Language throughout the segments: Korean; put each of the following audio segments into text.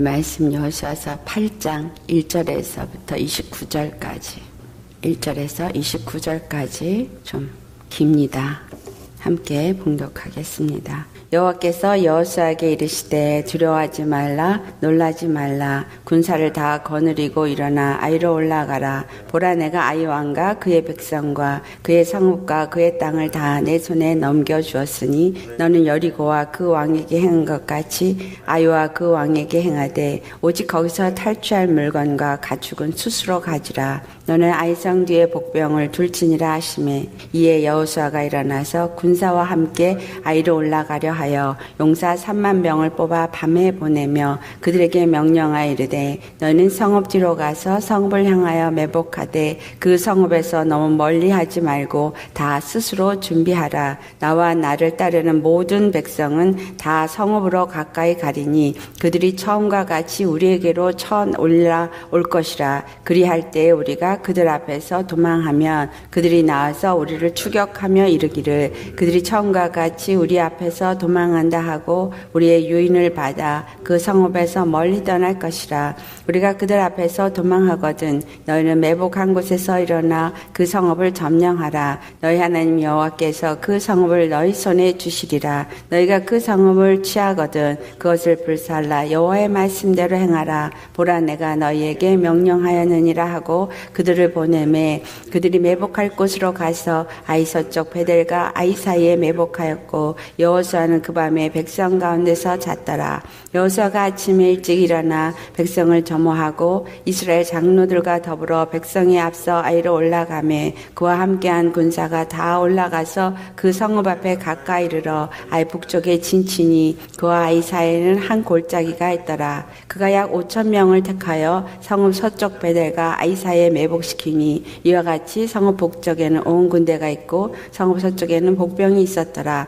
말씀 여호수아서 8장 1절에서부터 29절까지 1절에서 29절까지 좀 깁니다. 함께 봉독하겠습니다. 여호와께서 여호수아에게 이르시되 두려워하지 말라 놀라지 말라 군사를 다 거느리고 일어나 아이로 올라가라. 보라 내가 아이 왕과 그의 백성과 그의 성읍과 그의 땅을 다 내 손에 넘겨주었으니 너는 여리고와 그 왕에게 행한 것 같이 아이와 그 왕에게 행하되 오직 거기서 탈취할 물건과 가축은 스스로 가지라. 너는 아이성 뒤에 복병을 둘지니라 하시매 이에 여호수아가 일어나서 군사와 함께 아이로 올라가려 하여 용사 3만 명을 뽑아 밤에 보내며 그들에게 명령하여 이르되 너는 성읍 뒤로 가서 성읍을 향하여 매복하되 그 성읍에서 너무 멀리 하지 말고 다 스스로 준비하라. 나와 나를 따르는 모든 백성은 다 성읍으로 가까이 가리니 그들이 처음과 같이 우리에게로 올라올 것이라. 그리할 때에 우리가 그들 앞에서 도망하면 그들이 나와서 우리를 추격하며 이르기를 그들이 처음과 같이 우리 앞에서 도망한다 하고 우리의 유인을 받아 그 성읍에서 멀리 떠날 것이라. 우리가 그들 앞에서 도망하거든 너희는 매복한 곳에서 일어나 그 성읍을 점령하라. 너희 하나님 여호와께서 그 성읍을 너희 손에 주시리라. 너희가 그 성읍을 취하거든 그것을 불살라 여호와의 말씀대로 행하라. 보라 내가 너희에게 명령하였느니라 하고 그들을 보내매 그들이 매복할 곳으로 가서 아이 서쪽 베델과 아이 사이에 매복하였고 여호수아는 그 밤에 백성 가운데서 잤더라. 여호수아가 아침에 일찍 일어나 백성을 점호하고 이스라엘 장로들과 더불어 백성에 앞서 아이로 올라가매 그와 함께한 군사가 다 올라가서 그 성읍 앞에 가까이 이르러 아이 북쪽에 진치니 그와 아이 사이에는 한 골짜기가 있더라. 그가 약 5천 명을 택하여 성읍 서쪽 베델과 아이 사이에 매복시키니 이와 같이 성읍 북쪽에는 온 군대가 있고 성읍 서쪽에는 복병이 있었더라.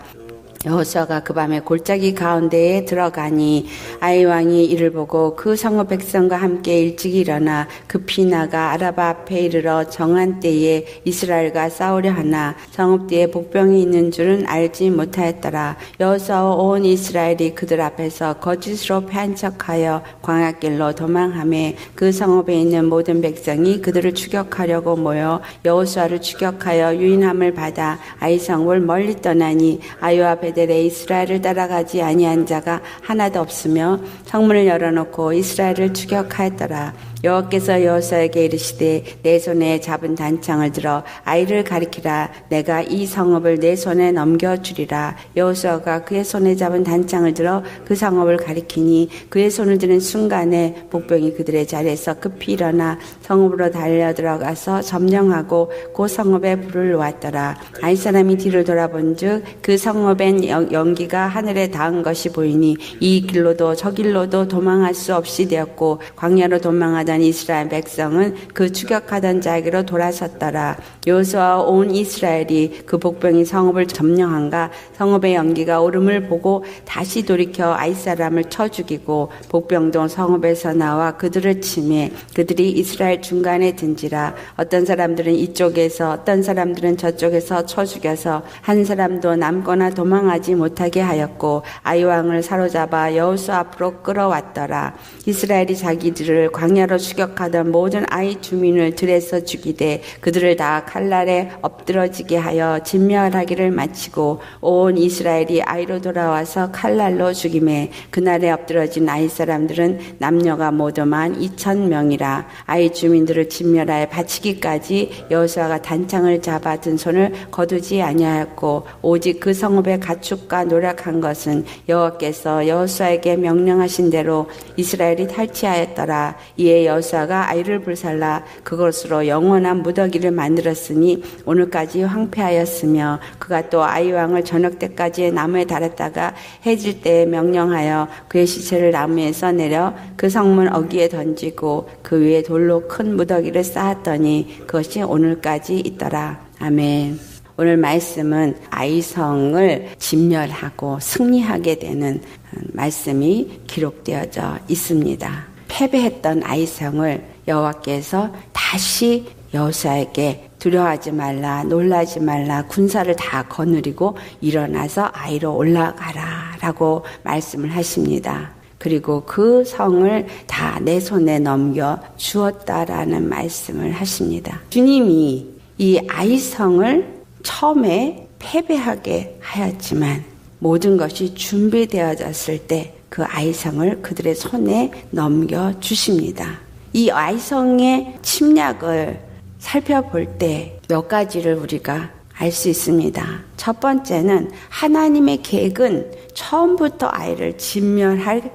여호수아가 그 밤에 골짜기 가운데에 들어가니 아이 왕이 이를 보고 그 성읍 백성과 함께 일찍 일어나 급히 나가 아라바 앞에 이르러 정한 때에 이스라엘과 싸우려 하나 성읍 뒤에 복병이 있는 줄은 알지 못하였더라. 여호수아와 온 이스라엘이 그들 앞에서 거짓으로 패한 척하여 광야길로 도망하매 그 성읍에 있는 모든 백성이 그들을 추격하려고 모여 여호수아를 추격하여 유인함을 받아 아이 성읍을 멀리 떠나니 아이와 베델에 이스라엘을 따라가지 아니한 자가 하나도 없으며 성문을 열어놓고 이스라엘을 추격하였더라. 여호와께서 여호수아에게 이르시되 내 손에 잡은 단창을 들어 아이를 가리키라. 내가 이 성읍을 내 손에 넘겨주리라. 여호수아가 그의 손에 잡은 단창을 들어 그 성읍을 가리키니 그의 손을 드는 순간에 복병이 그들의 자리에서 급히 일어나 성읍으로 달려들어가서 점령하고 그 성읍에 불을 놓았더라. 아이 사람이 뒤를 돌아본즉 그 성읍엔 연기가 하늘에 닿은 것이 보이니 이 길로도 저 길로도 도망할 수 없이 되었고 광야로 도망하던 이스라엘 백성은 그 추격하던 자에게로 돌아섰더라. 여호수아와 온 이스라엘이 그 복병이 성읍을 점령한가 성읍의 연기가 오름을 보고 다시 돌이켜 아이 사람을 쳐 죽이고 복병도 성읍에서 나와 그들을 치매 그들이 이스라엘 중간에 든지라. 어떤 사람들은 이쪽에서 어떤 사람들은 저쪽에서 쳐 죽여서 한 사람도 남거나 도망하지 못하게 하였고 아이 왕을 사로잡아 여호수아 앞으로 끌어왔더라. 이스라엘이 자기들을 광야로 추격하던 모든 아이 주민을 들에서 죽이되 그들을 다 칼날에 엎드러지게 하여 진멸하기를 마치고 온 이스라엘이 아이로 돌아와서 칼날로 죽이매 그날에 엎드러진 아이 사람들은 남녀가 모두 12,000명이라. 아이 주민들을 진멸하여 바치기까지 여호수아가 단창을 잡아 든 손을 거두지 아니하였고 오직 그 성읍의 가축과 노력한 것은 여호와께서 여호수아에게 명령하신 대로 이스라엘이 탈취하였더라. 이에 여호수아가 아이를 불살라 그것으로 영원한 무더기를 만들었으니 오늘까지 황폐하였으며 그가 또 아이 왕을 저녁 때까지 나무에 달았다가 해질 때에 명령하여 그의 시체를 나무에서 내려 그 성문 어귀에 던지고 그 위에 돌로 큰 무더기를 쌓았더니 그것이 오늘까지 있더라. 아멘. 오늘 말씀은 아이성을 진멸하고 승리하게 되는 말씀이 기록되어져 있습니다. 패배했던 아이성을 여호와께서 다시 여호수아에게 두려워하지 말라 놀라지 말라 군사를 다 거느리고 일어나서 아이로 올라가라 라고 말씀을 하십니다. 그리고 그 성을 다 내 손에 넘겨 주었다라는 말씀을 하십니다. 주님이 이 아이성을 처음에 패배하게 하였지만 모든 것이 준비되어졌을 때 그 아이성을 그들의 손에 넘겨 주십니다. 이 아이성의 침략을 살펴볼 때 몇 가지를 우리가 알 수 있습니다. 첫 번째는 하나님의 계획은 처음부터 아이를 진멸할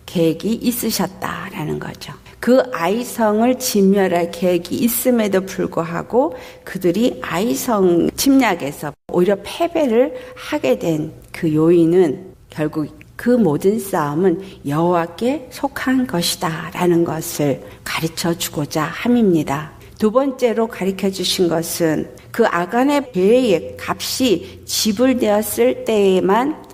계획이 있으셨다라는 거죠. 그 아이성을 진멸할 계획이 있음에도 불구하고 그들이 아이성 침략에서 오히려 패배를 하게 된 그 요인은 결국 그 모든 싸움은 여호와께 속한 것이다라는 것을 가르쳐 주고자 함입니다. 두 번째로 가르쳐 주신 것은 그 아간의 배의 값이 지불되었을 때에만,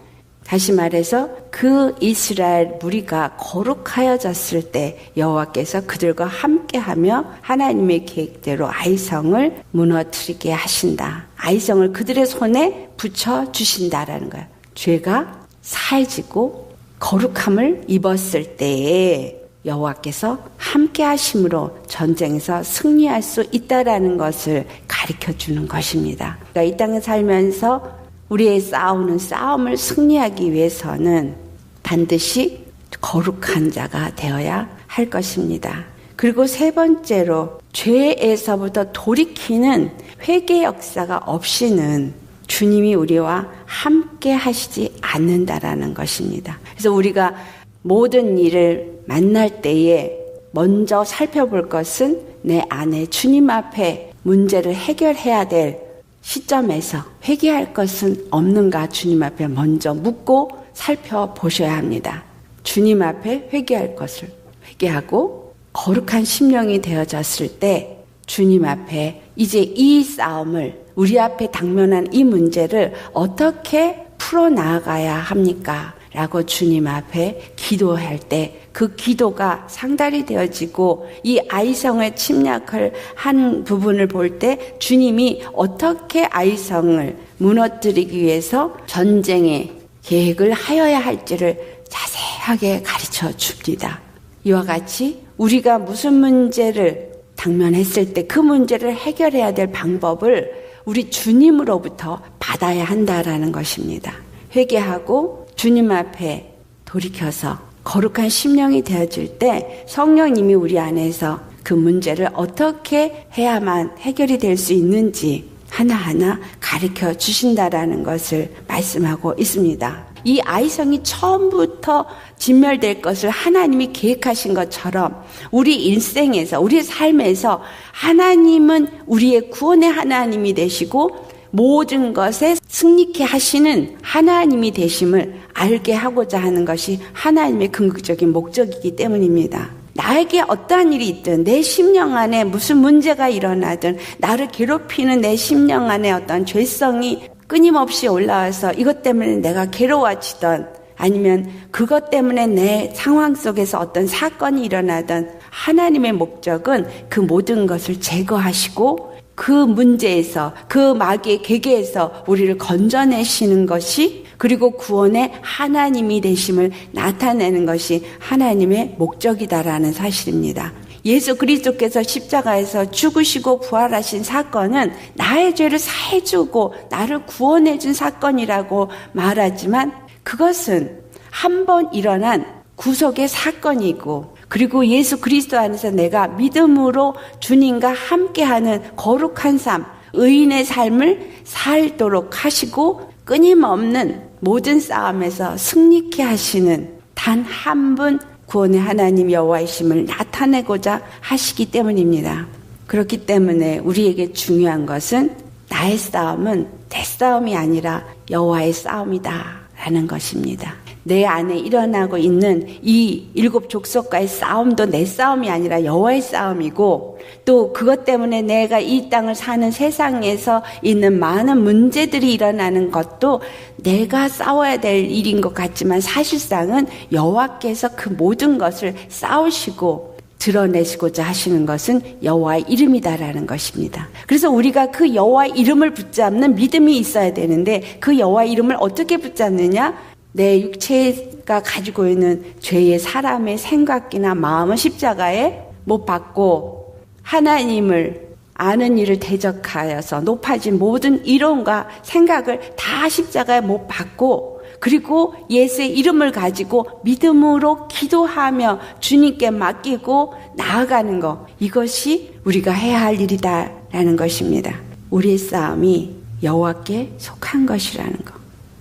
다시 말해서 그 이스라엘 무리가 거룩하여졌을 때 여호와께서 그들과 함께하며 하나님의 계획대로 아이성을 무너뜨리게 하신다. 아이성을 그들의 손에 붙여주신다라는 거예요. 죄가 사해지고 거룩함을 입었을 때에 여호와께서 함께 하심으로 전쟁에서 승리할 수 있다라는 것을 가르쳐주는 것입니다. 그러니까 이 땅에 살면서 우리의 싸우는 싸움을 승리하기 위해서는 반드시 거룩한 자가 되어야 할 것입니다. 그리고 세 번째로 죄에서부터 돌이키는 회개 역사가 없이는 주님이 우리와 함께 하시지 않는다라는 것입니다. 그래서 우리가 모든 일을 만날 때에 먼저 살펴볼 것은 내 안에 주님 앞에 문제를 해결해야 될 시점에서 회개할 것은 없는가 주님 앞에 먼저 묻고 살펴보셔야 합니다. 주님 앞에 회개할 것을 회개하고 거룩한 심령이 되어졌을 때 주님 앞에 이제 이 싸움을, 우리 앞에 당면한 이 문제를 어떻게 풀어나가야 합니까? 라고 주님 앞에 기도할 때 그 기도가 상달이 되어지고 이 아이성의 침략을 한 부분을 볼 때 주님이 어떻게 아이성을 무너뜨리기 위해서 전쟁의 계획을 하여야 할지를 자세하게 가르쳐 줍니다. 이와 같이 우리가 무슨 문제를 당면했을 때 그 문제를 해결해야 될 방법을 우리 주님으로부터 받아야 한다라는 것입니다. 회개하고 주님 앞에 돌이켜서 거룩한 심령이 되어질 때 성령님이 우리 안에서 그 문제를 어떻게 해야만 해결이 될 수 있는지 하나하나 가르쳐 주신다라는 것을 말씀하고 있습니다. 이 아이성이 처음부터 진멸될 것을 하나님이 계획하신 것처럼 우리 일생에서, 우리의 삶에서 하나님은 우리의 구원의 하나님이 되시고 모든 것에 승리케 하시는 하나님이 되심을 알게 하고자 하는 것이 하나님의 궁극적인 목적이기 때문입니다. 나에게 어떠한 일이 있든 내 심령 안에 무슨 문제가 일어나든 나를 괴롭히는 내 심령 안에 어떤 죄성이 끊임없이 올라와서 이것 때문에 내가 괴로워지던 아니면 그것 때문에 내 상황 속에서 어떤 사건이 일어나던 하나님의 목적은 그 모든 것을 제거하시고 그 문제에서 그 마귀의 계계에서 우리를 건져내시는 것이 그리고 구원의 하나님이 되심을 나타내는 것이 하나님의 목적이다라는 사실입니다. 예수 그리스도께서 십자가에서 죽으시고 부활하신 사건은 나의 죄를 사해주고 나를 구원해준 사건이라고 말하지만 그것은 한 번 일어난 구속의 사건이고 그리고 예수 그리스도 안에서 내가 믿음으로 주님과 함께하는 거룩한 삶, 의인의 삶을 살도록 하시고 끊임없는 모든 싸움에서 승리케 하시는 단 한 분 구원의 하나님 여호와이심을 나타내고자 하시기 때문입니다. 그렇기 때문에 우리에게 중요한 것은 나의 싸움은 내 싸움이 아니라 여호와의 싸움이다라는 것입니다. 내 안에 일어나고 있는 이 7 족속과의 싸움도 내 싸움이 아니라 여호와의 싸움이고 또 그것 때문에 내가 이 땅을 사는 세상에서 있는 많은 문제들이 일어나는 것도 내가 싸워야 될 일인 것 같지만 사실상은 여호와께서 그 모든 것을 싸우시고 드러내시고자 하시는 것은 여호와의 이름이다라는 것입니다. 그래서 우리가 그 여호와의 이름을 붙잡는 믿음이 있어야 되는데 그 여호와의 이름을 어떻게 붙잡느냐? 내 육체의 우리가 가지고 있는 죄의 사람의 생각이나 마음은 십자가에 못 박고 하나님을 아는 일을 대적하여서 높아진 모든 이론과 생각을 다 십자가에 못 박고 그리고 예수의 이름을 가지고 믿음으로 기도하며 주님께 맡기고 나아가는 것, 이것이 우리가 해야 할 일이다라는 것입니다. 우리의 싸움이 여호와께 속한 것이라는 것.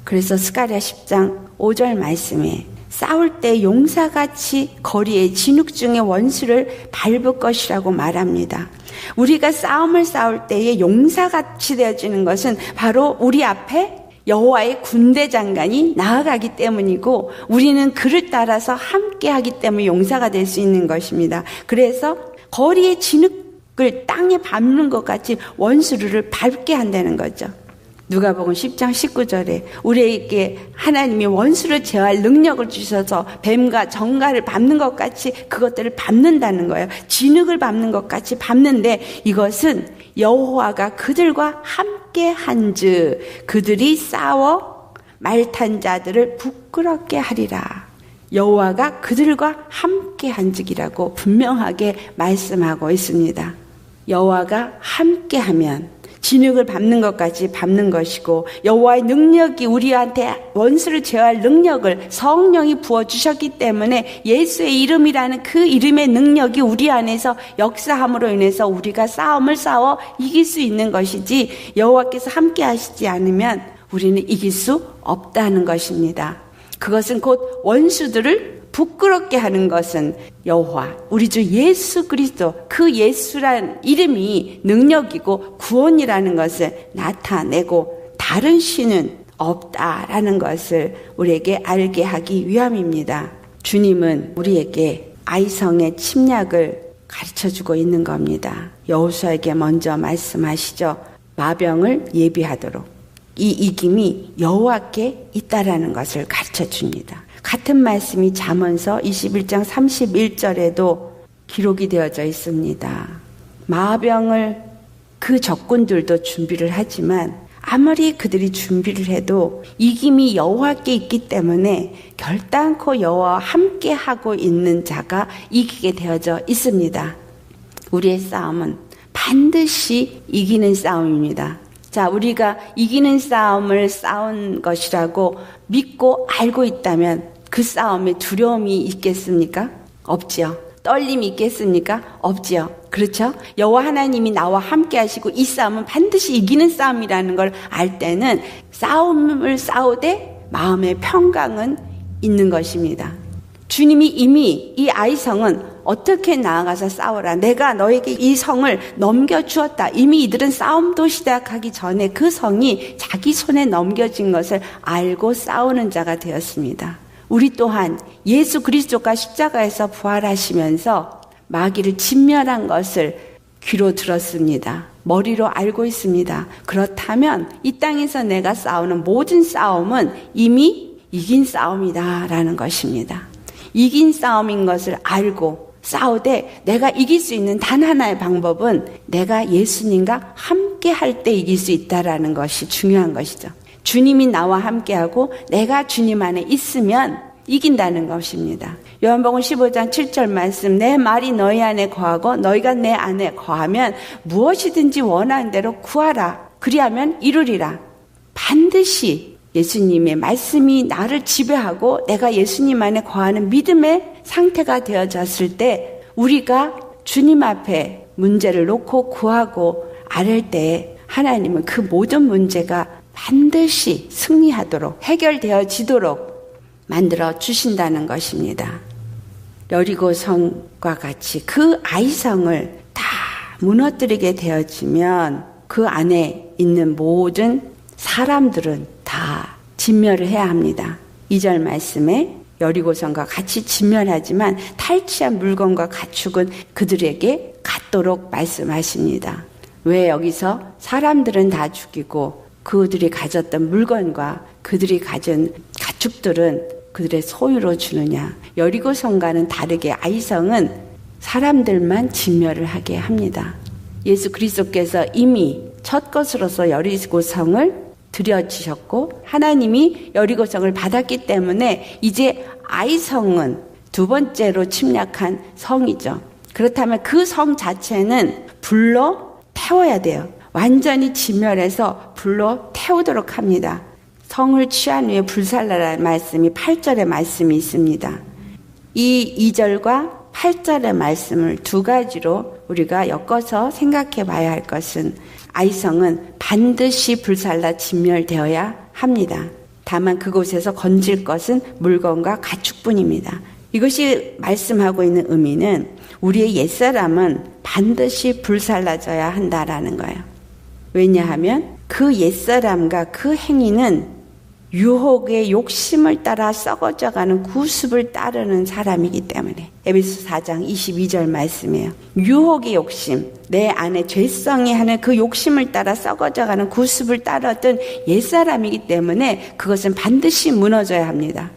그래서 스가랴 10장 5절 말씀에 싸울 때 용사같이 거리에 진흙 중에 원수를 밟을 것이라고 말합니다. 우리가 싸움을 싸울 때에 용사같이 되어지는 것은 바로 우리 앞에 여호와의 군대 장관이 나아가기 때문이고 우리는 그를 따라서 함께하기 때문에 용사가 될 수 있는 것입니다. 그래서 거리에 진흙을 땅에 밟는 것 같이 원수를 밟게 한다는 거죠. 누가복음 10장 19절에 우리에게 하나님이 원수를 제어할 능력을 주셔서 뱀과 정갈을 밟는 것 같이 그것들을 밟는다는 거예요. 진흙을 밟는 것 같이 밟는데 이것은 여호와가 그들과 함께 한즉 그들이 싸워 말탄 자들을 부끄럽게 하리라. 여호와가 그들과 함께 한즉이라고 분명하게 말씀하고 있습니다. 여호와가 함께하면 진흙을 밟는 것까지 밟는 것이고 여호와의 능력이 우리한테 원수를 제어할 능력을 성령이 부어주셨기 때문에 예수의 이름이라는 그 이름의 능력이 우리 안에서 역사함으로 인해서 우리가 싸움을 싸워 이길 수 있는 것이지 여호와께서 함께 하시지 않으면 우리는 이길 수 없다는 것입니다. 그것은 곧 원수들을 부끄럽게 하는 것은 여호와 우리 주 예수 그리스도 그 예수란 이름이 능력이고 구원이라는 것을 나타내고 다른 신은 없다라는 것을 우리에게 알게 하기 위함입니다. 주님은 우리에게 아이성의 침략을 가르쳐주고 있는 겁니다. 여호수아에게 먼저 말씀하시죠. 마병을 예비하도록 이 이김이 여호와께 있다라는 것을 가르쳐줍니다. 같은 말씀이 잠언서 21장 31절에도 기록이 되어져 있습니다. 마병을 그 적군들도 준비를 하지만 아무리 그들이 준비를 해도 이김이 여호와께 있기 때문에 결단코 여호와와 함께 하고 있는 자가 이기게 되어져 있습니다. 우리의 싸움은 반드시 이기는 싸움입니다. 자, 우리가 이기는 싸움을 싸운 것이라고 믿고 알고 있다면 그 싸움에 두려움이 있겠습니까? 없지요. 떨림이 있겠습니까? 없지요. 그렇죠? 여호와 하나님이 나와 함께 하시고 이 싸움은 반드시 이기는 싸움이라는 걸 알 때는 싸움을 싸우되 마음의 평강은 있는 것입니다. 주님이 이미 이 아이성은 어떻게 나아가서 싸워라. 내가 너에게 이 성을 넘겨주었다. 이미 이들은 싸움도 시작하기 전에 그 성이 자기 손에 넘겨진 것을 알고 싸우는 자가 되었습니다. 우리 또한 예수 그리스도가 십자가에서 부활하시면서 마귀를 진멸한 것을 귀로 들었습니다. 머리로 알고 있습니다. 그렇다면 이 땅에서 내가 싸우는 모든 싸움은 이미 이긴 싸움이다라는 것입니다. 이긴 싸움인 것을 알고 싸우되 내가 이길 수 있는 단 하나의 방법은 내가 예수님과 함께 할 때 이길 수 있다라는 것이 중요한 것이죠. 주님이 나와 함께하고 내가 주님 안에 있으면 이긴다는 것입니다. 요한복음 15장 7절 말씀 내 말이 너희 안에 거하고 너희가 내 안에 거하면 무엇이든지 원하는 대로 구하라. 그리하면 이루리라. 반드시 예수님의 말씀이 나를 지배하고 내가 예수님 안에 거하는 믿음의 상태가 되어졌을 때 우리가 주님 앞에 문제를 놓고 구하고 아랠 때 하나님은 그 모든 문제가 반드시 승리하도록 해결되어지도록 만들어 주신다는 것입니다. 여리고성과 같이 그 아이성을 다 무너뜨리게 되어지면 그 안에 있는 모든 사람들은 다 진멸을 해야 합니다. 2절 말씀에 여리고성과 같이 진멸하지만 탈취한 물건과 가축은 그들에게 갖도록 말씀하십니다. 왜 여기서 사람들은 다 죽이고 그들이 가졌던 물건과 그들이 가진 가축들은 그들의 소유로 주느냐. 여리고성과는 다르게 아이성은 사람들만 진멸을 하게 합니다. 예수 그리스도께서 이미 첫 것으로서 여리고성을 들여지셨고 하나님이 여리고성을 받았기 때문에 이제 아이성은 두 번째로 침략한 성이죠. 그렇다면 그 성 자체는 불로 태워야 돼요. 완전히 진멸해서 불로 태우도록 합니다. 성을 취한 후에 불살라라는 말씀이 8절의 말씀이 있습니다. 이 2절과 8절의 말씀을 두 가지로 우리가 엮어서 생각해 봐야 할 것은 아이성은 반드시 불살라 진멸되어야 합니다. 다만 그곳에서 건질 것은 물건과 가축뿐입니다. 이것이 말씀하고 있는 의미는 우리의 옛사람은 반드시 불살라져야 한다라는 거예요. 왜냐하면 그 옛사람과 그 행위는 유혹의 욕심을 따라 썩어져가는 구습을 따르는 사람이기 때문에 에베소 4장 22절 말씀이에요. 유혹의 욕심, 내 안에 죄성이 하는 그 욕심을 따라 썩어져가는 구습을 따르던 옛사람이기 때문에 그것은 반드시 무너져야 합니다.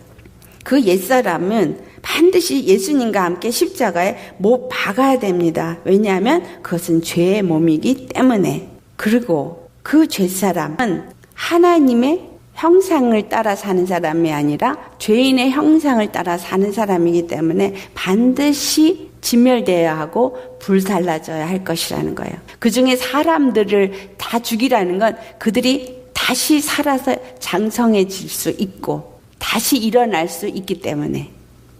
그 옛사람은 반드시 예수님과 함께 십자가에 못 박아야 됩니다. 왜냐하면 그것은 죄의 몸이기 때문에. 그리고 그 죄사람은 하나님의 형상을 따라 사는 사람이 아니라 죄인의 형상을 따라 사는 사람이기 때문에 반드시 진멸되어야 하고 불살라져야 할 것이라는 거예요. 그 중에 사람들을 다 죽이라는 건 그들이 다시 살아서 장성해질 수 있고 다시 일어날 수 있기 때문에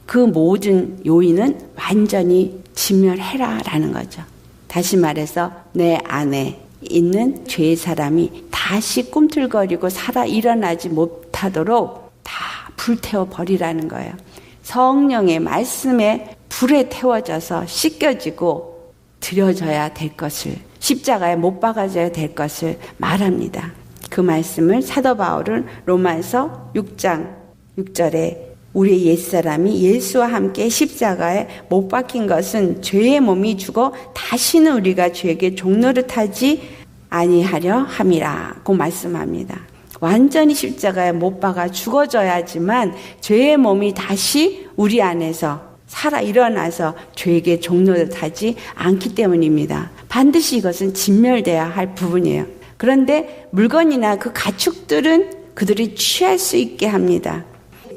그 모든 요인은 완전히 진멸해라라는 거죠. 다시 말해서 내 안에 있는 죄의 사람이 다시 꿈틀거리고 살아 일어나지 못하도록 다 불태워 버리라는 거예요. 성령의 말씀에 불에 태워져서 씻겨지고 드려져야 될 것을, 십자가에 못 박아져야 될 것을 말합니다. 그 말씀을 사도 바울은 로마서 6장 6절에 우리의 옛사람이 예수와 함께 십자가에 못 박힌 것은 죄의 몸이 죽어 다시는 우리가 죄에게 종노릇하지 아니하려 함이라고 말씀합니다. 완전히 십자가에 못 박아 죽어져야지만 죄의 몸이 다시 우리 안에서 살아 일어나서 죄에게 종노릇하지 않기 때문입니다. 반드시 이것은 진멸돼야 할 부분이에요. 그런데 물건이나 그 가축들은 그들이 취할 수 있게 합니다.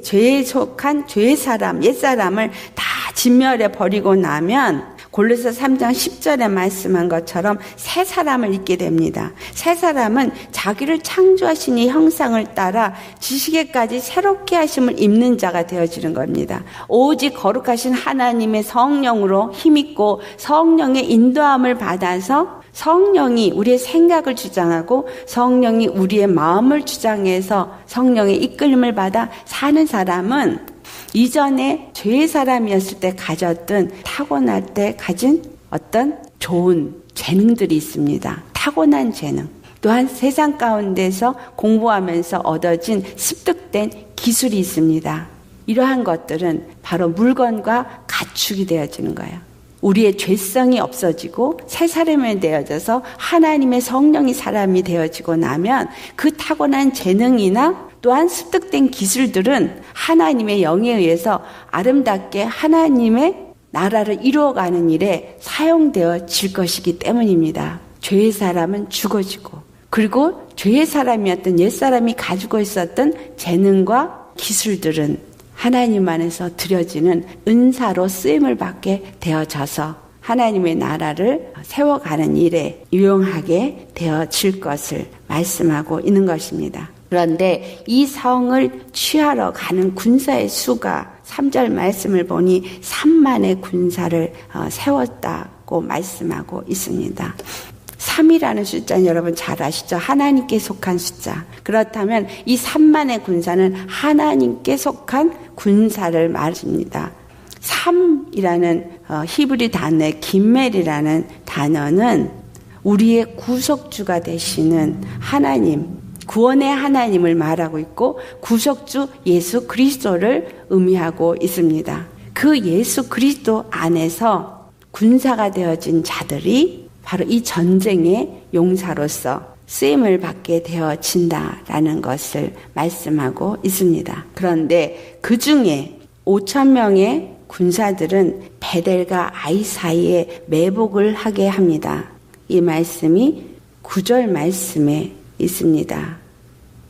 죄에 속한 죄의 사람, 옛사람을 다 진멸해 버리고 나면 골로새 3장 10절에 말씀한 것처럼 새 사람을 입게 됩니다. 새 사람은 자기를 창조하신 이 형상을 따라 지식에까지 새롭게 하심을 입는 자가 되어지는 겁니다. 오직 거룩하신 하나님의 성령으로 힘입고 성령의 인도함을 받아서 성령이 우리의 생각을 주장하고 성령이 우리의 마음을 주장해서 성령의 이끌림을 받아 사는 사람은 이전에 죄의 사람이었을 때 가졌던 타고날 때 가진 어떤 좋은 재능들이 있습니다. 타고난 재능. 또한 세상 가운데서 공부하면서 얻어진 습득된 기술이 있습니다. 이러한 것들은 바로 물건과 가축이 되어지는 거예요. 우리의 죄성이 없어지고 새 사람이 되어져서 하나님의 성령이 사람이 되어지고 나면 그 타고난 재능이나 또한 습득된 기술들은 하나님의 영에 의해서 아름답게 하나님의 나라를 이루어가는 일에 사용되어질 것이기 때문입니다. 죄의 사람은 죽어지고 그리고 죄의 사람이었던 옛사람이 가지고 있었던 재능과 기술들은 하나님 안에서 드려지는 은사로 쓰임을 받게 되어져서 하나님의 나라를 세워가는 일에 유용하게 되어질 것을 말씀하고 있는 것입니다. 그런데 이 성을 취하러 가는 군사의 수가 3절 말씀을 보니 3만의 군사를 세웠다고 말씀하고 있습니다. 3이라는 숫자는 여러분 잘 아시죠? 하나님께 속한 숫자. 그렇다면 이 3만의 군사는 하나님께 속한 군사를 말합니다. 3이라는 히브리 단어의 김멜이라는 단어는 우리의 구속주가 되시는 하나님, 구원의 하나님을 말하고 있고 구속주 예수 그리스도를 의미하고 있습니다. 그 예수 그리스도 안에서 군사가 되어진 자들이 바로 이 전쟁의 용사로서 쓰임을 받게 되어진다라는 것을 말씀하고 있습니다. 그런데 그 중에 5,000명의 군사들은 베델과 아이 사이에 매복을 하게 합니다. 이 말씀이 9절 말씀에 있습니다.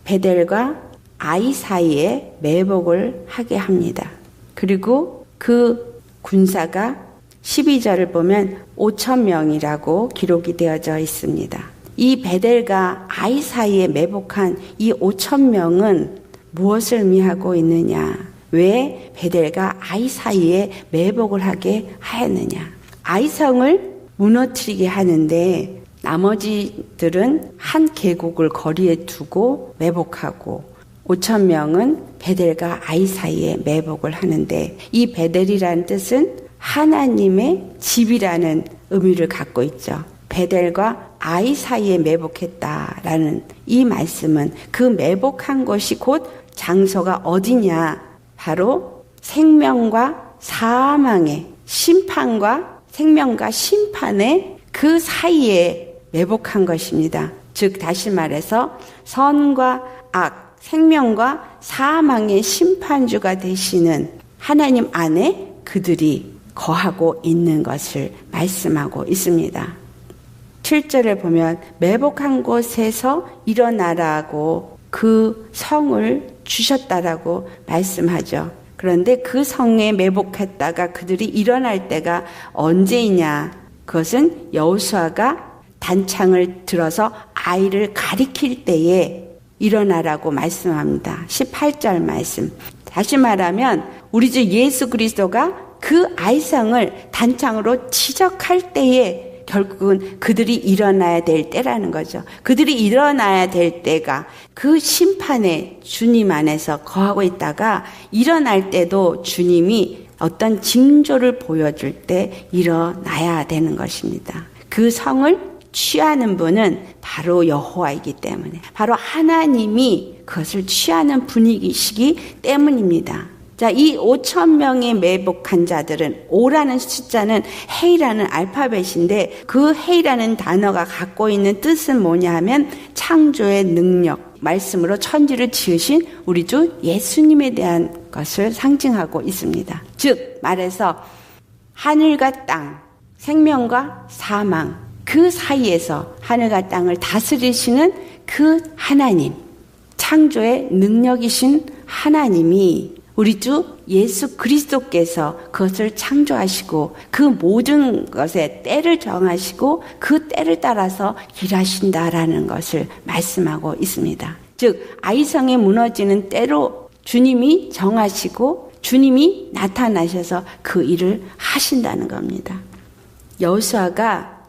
베델과 아이 사이에 매복을 하게 합니다. 그리고 그 군사가 12절을 보면 5,000명이라고 기록이 되어져 있습니다. 이 베델과 아이 사이에 매복한 이 5,000명은 무엇을 의미하고 있느냐? 왜 베델과 아이 사이에 매복을 하게 하였느냐? 아이성을 무너뜨리게 하는데 나머지들은 한 계곡을 거리에 두고 매복하고 5,000명은 베델과 아이 사이에 매복을 하는데 이 베델이라는 뜻은 하나님의 집이라는 의미를 갖고 있죠. 베델과 아이 사이에 매복했다라는 이 말씀은 그 매복한 곳이 곧 장소가 어디냐? 바로 생명과 사망의 심판과 생명과 심판의 그 사이에 매복한 것입니다. 즉 다시 말해서 선과 악, 생명과 사망의 심판주가 되시는 하나님 안에 그들이 거하고 있는 것을 말씀하고 있습니다. 7절을 보면 매복한 곳에서 일어나라고 그 성을 주셨다라고 말씀하죠. 그런데 그 성에 매복했다가 그들이 일어날 때가 언제이냐? 그것은 여호수아가 단창을 들어서 아이를 가리킬 때에 일어나라고 말씀합니다. 18절 말씀. 다시 말하면 우리 주 예수 그리스도가 그 아이성을 단창으로 치적할 때에 결국은 그들이 일어나야 될 때라는 거죠. 그들이 일어나야 될 때가 그 심판에 주님 안에서 거하고 있다가 일어날 때도 주님이 어떤 징조를 보여줄 때 일어나야 되는 것입니다. 그 성을 취하는 분은 바로 여호와이기 때문에 바로 하나님이 그것을 취하는 분이시기 때문입니다. 자, 이 5,000명의 매복한 자들은 오라는 숫자는 헤이라는 알파벳인데 그 헤이라는 단어가 갖고 있는 뜻은 뭐냐 하면 창조의 능력, 말씀으로 천지를 지으신 우리 주 예수님에 대한 것을 상징하고 있습니다. 즉 말해서 하늘과 땅, 생명과 사망 그 사이에서 하늘과 땅을 다스리시는 그 하나님, 창조의 능력이신 하나님이 우리 주 예수 그리스도께서 그것을 창조하시고 그 모든 것에 때를 정하시고 그 때를 따라서 일하신다라는 것을 말씀하고 있습니다. 즉 아이성에 무너지는 때로 주님이 정하시고 주님이 나타나셔서 그 일을 하신다는 겁니다. 여호수아가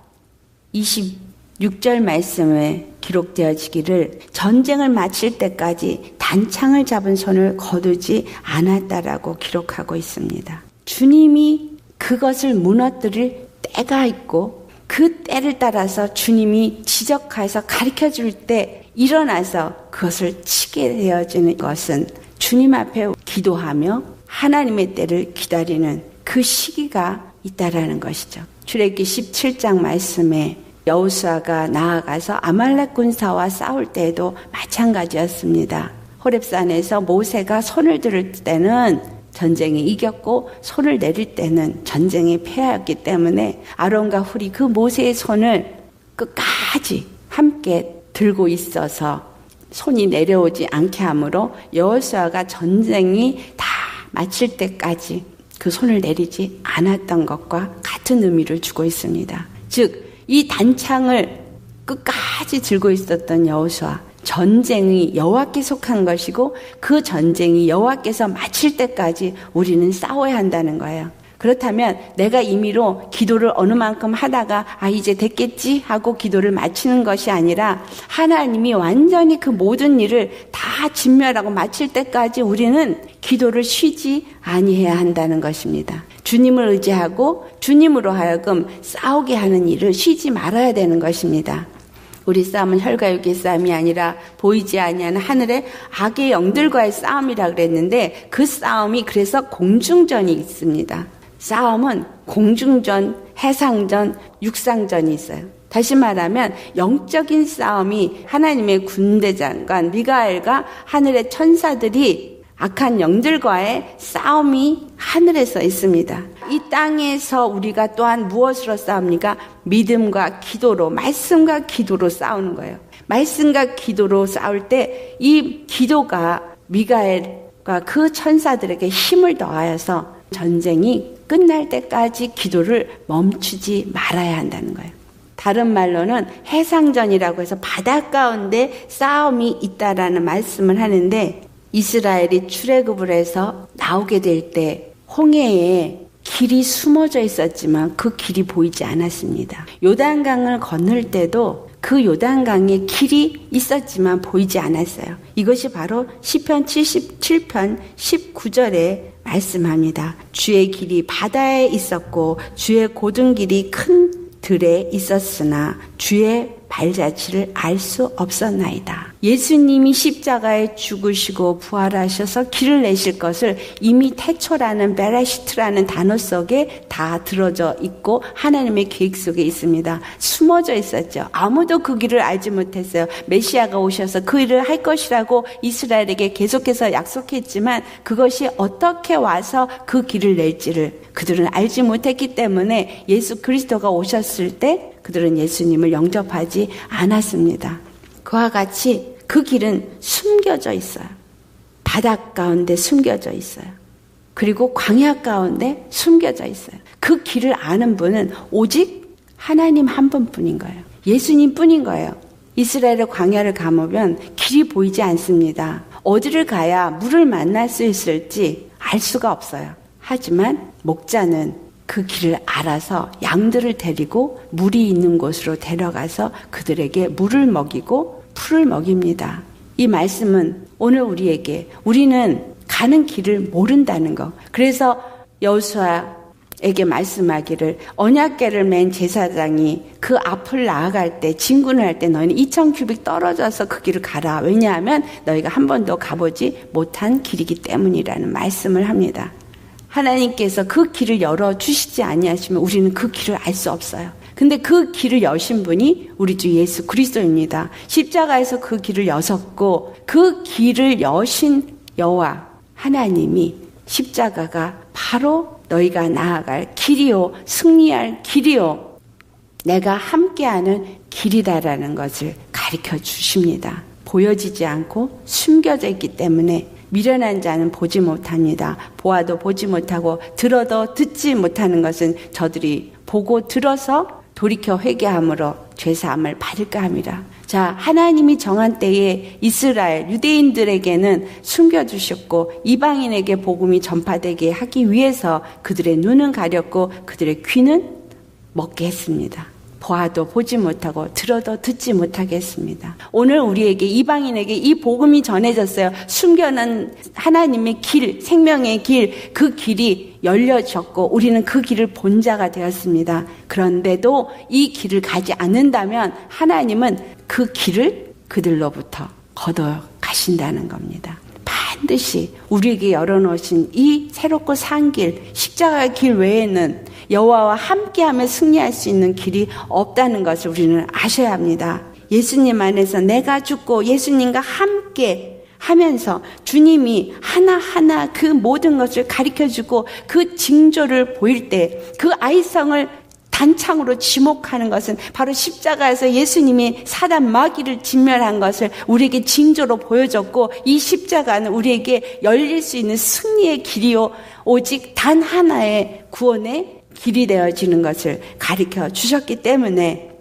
26절 말씀에 기록되어지기를 전쟁을 마칠 때까지 단창을 잡은 손을 거두지 않았다라고 기록하고 있습니다. 주님이 그것을 무너뜨릴 때가 있고 그 때를 따라서 주님이 지적해서 가르쳐줄 때 일어나서 그것을 치게 되어지는 것은 주님 앞에 기도하며 하나님의 때를 기다리는 그 시기가 있다라는 것이죠. 출애굽기 17장 말씀에 여호수아가 나아가서 아말렉 군사와 싸울 때에도 마찬가지였습니다. 호렙산에서 모세가 손을 들을 때는 전쟁에 이겼고 손을 내릴 때는 전쟁에 패하였기 때문에 아론과 훌이 그 모세의 손을 끝까지 함께 들고 있어서 손이 내려오지 않게 하므로 여호수아가 전쟁이 다 마칠 때까지 그 손을 내리지 않았던 것과 같은 의미를 주고 있습니다. 즉 이 단창을 끝까지 들고 있었던 여호수아, 전쟁이 여호와께 속한 것이고 그 전쟁이 여호와께서 마칠 때까지 우리는 싸워야 한다는 거예요. 그렇다면 내가 임의로 기도를 어느 만큼 하다가 이제 됐겠지 하고 기도를 마치는 것이 아니라 하나님이 완전히 그 모든 일을 다 진멸하고 마칠 때까지 우리는 기도를 쉬지 아니해야 한다는 것입니다. 주님을 의지하고 주님으로 하여금 싸우게 하는 일을 쉬지 말아야 되는 것입니다. 우리 싸움은 혈과 육의 싸움이 아니라 보이지 아니하는 하늘의 악의 영들과의 싸움이라 그랬는데 그 싸움이 그래서 공중전이 있습니다. 싸움은 공중전, 해상전, 육상전이 있어요. 다시 말하면 영적인 싸움이 하나님의 군대장관 미가엘과 하늘의 천사들이 악한 영들과의 싸움이 하늘에서 있습니다. 이 땅에서 우리가 또한 무엇으로 싸웁니까? 믿음과 기도로, 말씀과 기도로 싸우는 거예요. 말씀과 기도로 싸울 때 이 기도가 미가엘 그 천사들에게 힘을 더하여서 전쟁이 끝날 때까지 기도를 멈추지 말아야 한다는 거예요. 다른 말로는 해상전이라고 해서 바다 가운데 싸움이 있다라는 말씀을 하는데, 이스라엘이 출애굽을 해서 나오게 될 때 홍해에 길이 숨어져 있었지만 그 길이 보이지 않았습니다. 요단강을 건널 때도 그 요단강에 길이 있었지만 보이지 않았어요. 이것이 바로 시편 77편 19절에 말씀합니다. 주의 길이 바다에 있었고 주의 고든 길이 큰 들에 있었으나 주의 발자취를 알 수 없었나이다. 예수님이 십자가에 죽으시고 부활하셔서 길을 내실 것을 이미 태초라는 베레시트라는 단어 속에 다 들어져 있고 하나님의 계획 속에 있습니다. 숨어져 있었죠. 아무도 그 길을 알지 못했어요. 메시아가 오셔서 그 일을 할 것이라고 이스라엘에게 계속해서 약속했지만 그것이 어떻게 와서 그 길을 낼지를 그들은 알지 못했기 때문에 예수 그리스도가 오셨을 때 그들은 예수님을 영접하지 않았습니다. 그와 같이 그 길은 숨겨져 있어요. 바닷 가운데 숨겨져 있어요. 그리고 광야 가운데 숨겨져 있어요. 그 길을 아는 분은 오직 하나님 한 분뿐인 거예요. 예수님 뿐인 거예요. 이스라엘의 광야를 가보면 길이 보이지 않습니다. 어디를 가야 물을 만날 수 있을지 알 수가 없어요. 하지만 목자는 그 길을 알아서 양들을 데리고 물이 있는 곳으로 데려가서 그들에게 물을 먹이고 풀을 먹입니다. 이 말씀은 오늘 우리는 가는 길을 모른다는 거. 그래서 여호수아에게 말씀하기를 언약궤를 맨 제사장이 그 앞을 나아갈 때 진군을 할 때 너희는 2000규빗 떨어져서 그 길을 가라. 왜냐하면 너희가 한 번도 가보지 못한 길이기 때문이라는 말씀을 합니다. 하나님께서 그 길을 열어주시지 아니하시면 우리는 그 길을 알 수 없어요. 근데 그 길을 여신 분이 우리 주 예수 그리스도입니다. 십자가에서 그 길을 여셨고 그 길을 여신 여호와 하나님이 십자가가 바로 너희가 나아갈 길이요 승리할 길이요 내가 함께하는 길이다라는 것을 가르쳐 주십니다. 보여지지 않고 숨겨져 있기 때문에 미련한 자는 보지 못합니다. 보아도 보지 못하고 들어도 듣지 못하는 것은 저들이 보고 들어서 돌이켜 회개함으로 죄사함을 받을까 함이라. 자, 하나님이 정한 때에 이스라엘 유대인들에게는 숨겨주셨고 이방인에게 복음이 전파되게 하기 위해서 그들의 눈은 가렸고 그들의 귀는 먹게 했습니다. 보아도 보지 못하고 들어도 듣지 못하게 했습니다. 오늘 우리에게 이방인에게 이 복음이 전해졌어요. 숨겨놓은 하나님의 길, 생명의 길, 그 길이 열려졌고 우리는 그 길을 본 자가 되었습니다. 그런데도 이 길을 가지 않는다면 하나님은 그 길을 그들로부터 걷어 가신다는 겁니다. 반드시 우리에게 열어놓으신 이 새롭고 산 길, 십자가의 길 외에는 여호와와 함께하며 승리할 수 있는 길이 없다는 것을 우리는 아셔야 합니다. 예수님 안에서 내가 죽고 예수님과 함께 하면서 주님이 하나하나 그 모든 것을 가르쳐주고 그 징조를 보일 때 그 아이성을 단창으로 지목하는 것은 바로 십자가에서 예수님이 사단 마귀를 진멸한 것을 우리에게 징조로 보여줬고 이 십자가는 우리에게 열릴 수 있는 승리의 길이요 오직 단 하나의 구원의 길이 되어지는 것을 가르쳐 주셨기 때문에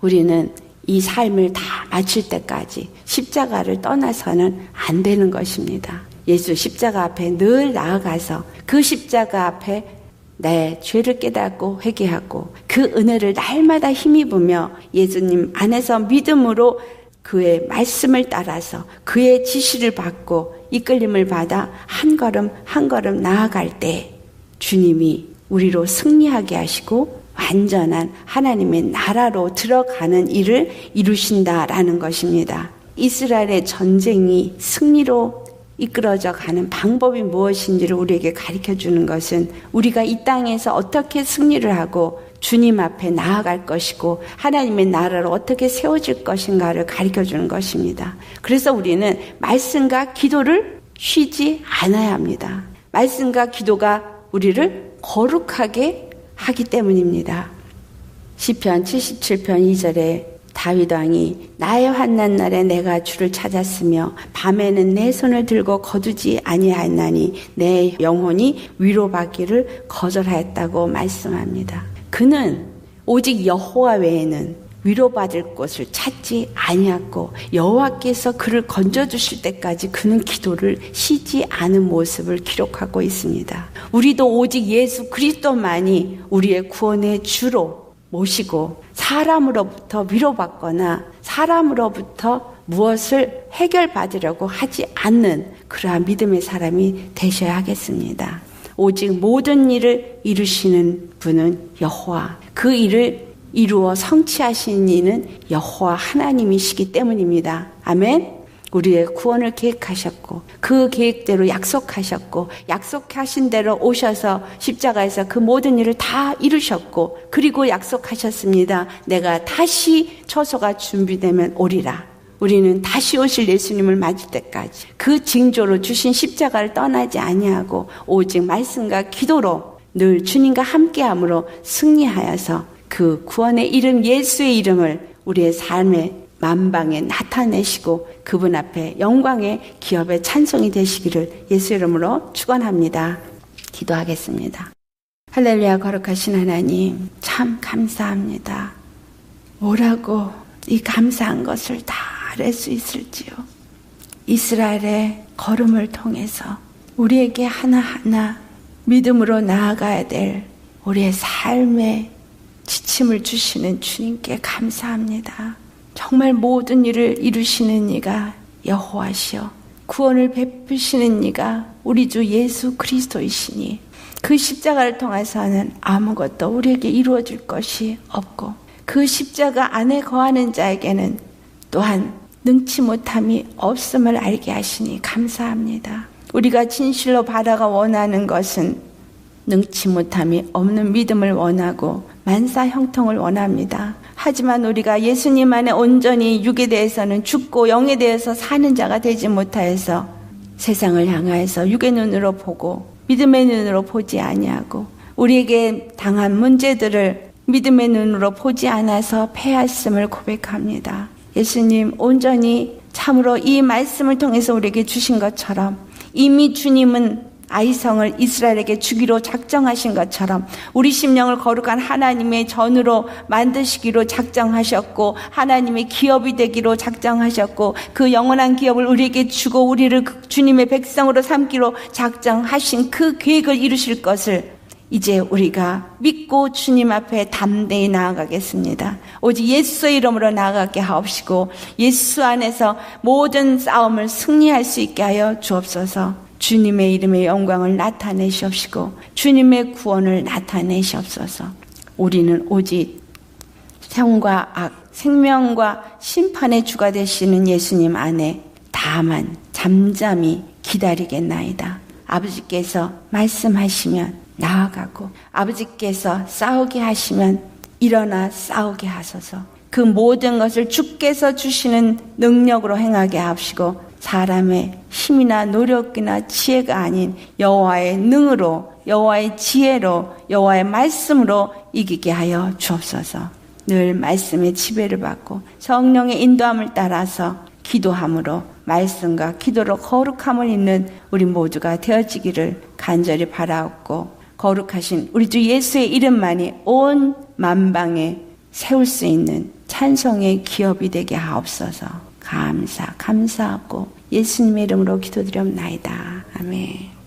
우리는 이 삶을 다 마칠 때까지 십자가를 떠나서는 안 되는 것입니다. 예수 십자가 앞에 늘 나아가서 그 십자가 앞에 내 죄를 깨닫고 회개하고 그 은혜를 날마다 힘입으며 예수님 안에서 믿음으로 그의 말씀을 따라서 그의 지시를 받고 이끌림을 받아 한 걸음 한 걸음 나아갈 때 주님이 우리로 승리하게 하시고 완전한 하나님의 나라로 들어가는 일을 이루신다라는 것입니다. 이스라엘의 전쟁이 승리로 이끌어져 가는 방법이 무엇인지를 우리에게 가르쳐주는 것은 우리가 이 땅에서 어떻게 승리를 하고 주님 앞에 나아갈 것이고 하나님의 나라로 어떻게 세워질 것인가를 가르쳐주는 것입니다. 그래서 우리는 말씀과 기도를 쉬지 않아야 합니다. 말씀과 기도가 우리를 거룩하게 하기 때문입니다. 시편 77편 2절에 다윗 왕이 나의 환난 날에 내가 주를 찾았으며 밤에는 내 손을 들고 거두지 아니하였나니 내 영혼이 위로받기를 거절하였다고 말씀합니다. 그는 오직 여호와 외에는 위로받을 곳을 찾지 아니하고 여호와께서 그를 건져주실 때까지 그는 기도를 쉬지 않은 모습을 기록하고 있습니다. 우리도 오직 예수 그리스도만이 우리의 구원의 주로 모시고 사람으로부터 위로받거나 사람으로부터 무엇을 해결받으려고 하지 않는 그러한 믿음의 사람이 되셔야 하겠습니다. 오직 모든 일을 이루시는 분은 여호와, 그 일을 이루어 성취하신 이는 여호와 하나님이시기 때문입니다. 아멘. 우리의 구원을 계획하셨고 그 계획대로 약속하셨고 약속하신 대로 오셔서 십자가에서 그 모든 일을 다 이루셨고 그리고 약속하셨습니다. 내가 다시 처소가 준비되면 오리라. 우리는 다시 오실 예수님을 맞을 때까지 그 징조로 주신 십자가를 떠나지 아니하고 오직 말씀과 기도로 늘 주님과 함께함으로 승리하여서 그 구원의 이름 예수의 이름을 우리의 삶의 만방에 나타내시고 그분 앞에 영광의 기업의 찬송이 되시기를 예수 이름으로 축원합니다. 기도하겠습니다. 할렐루야. 거룩하신 하나님 참 감사합니다. 뭐라고 이 감사한 것을 다 알 수 있을지요. 이스라엘의 걸음을 통해서 우리에게 하나하나 믿음으로 나아가야 될 우리의 삶의 지침을 주시는 주님께 감사합니다. 정말 모든 일을 이루시는 이가 여호와시여 구원을 베푸시는 이가 우리 주 예수 그리스도이시니 그 십자가를 통해서는 아무것도 우리에게 이루어질 것이 없고 그 십자가 안에 거하는 자에게는 또한 능치 못함이 없음을 알게 하시니 감사합니다. 우리가 진실로 바다가 원하는 것은 능치 못함이 없는 믿음을 원하고 만사 형통을 원합니다. 하지만 우리가 예수님 안에 온전히 육에 대해서는 죽고 영에 대해서 사는 자가 되지 못하여서 세상을 향하여서 육의 눈으로 보고 믿음의 눈으로 보지 아니하고 우리에게 당한 문제들을 믿음의 눈으로 보지 않아서 패했음을 고백합니다. 예수님 온전히 참으로 이 말씀을 통해서 우리에게 주신 것처럼 이미 주님은 아이성을 이스라엘에게 주기로 작정하신 것처럼 우리 심령을 거룩한 하나님의 전으로 만드시기로 작정하셨고 하나님의 기업이 되기로 작정하셨고 그 영원한 기업을 우리에게 주고 우리를 주님의 백성으로 삼기로 작정하신 그 계획을 이루실 것을 이제 우리가 믿고 주님 앞에 담대히 나아가겠습니다. 오직 예수의 이름으로 나아가게 하옵시고 예수 안에서 모든 싸움을 승리할 수 있게 하여 주옵소서. 주님의 이름의 영광을 나타내시옵시고 주님의 구원을 나타내시옵소서. 우리는 오직 생과 악, 생명과 심판의 주가 되시는 예수님 안에 다만 잠잠히 기다리겠나이다. 아버지께서 말씀하시면 나아가고 아버지께서 싸우게 하시면 일어나 싸우게 하소서. 그 모든 것을 주께서 주시는 능력으로 행하게 하시고 사람의 힘이나 노력이나 지혜가 아닌 여호와의 능으로 여호와의 지혜로 여호와의 말씀으로 이기게 하여 주옵소서. 늘 말씀의 지배를 받고 성령의 인도함을 따라서 기도함으로 말씀과 기도로 거룩함을 입는 우리 모두가 되어지기를 간절히 바라옵고 거룩하신 우리 주 예수의 이름만이 온 만방에 세울 수 있는 찬송의 기업이 되게 하옵소서. 감사하고 예수님의 이름으로 기도드리옵나이다. 아멘.